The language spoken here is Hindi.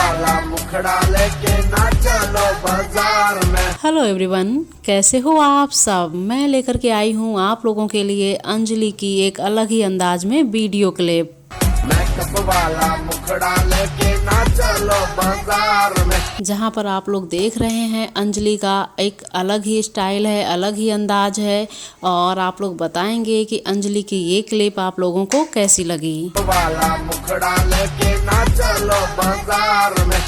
वाला मुखड़ा लेके ना चलो बाजार में। हेलो एवरीवन, कैसे हो आप सब। मैं लेकर के आई हूँ आप लोगों के लिए अंजलि की एक अलग ही अंदाज में वीडियो क्लिप। मेकअप वाला मुखड़ा लेके ना चलो बाजार में। जहाँ पर आप लोग देख रहे हैं अंजलि का एक अलग ही स्टाइल है, अलग ही अंदाज है। और आप लोग बताएंगे कि अंजलि की ये क्लिप आप लोगों को कैसी लगी। वाला मुखड़ा लेके ना चलो बाजार में।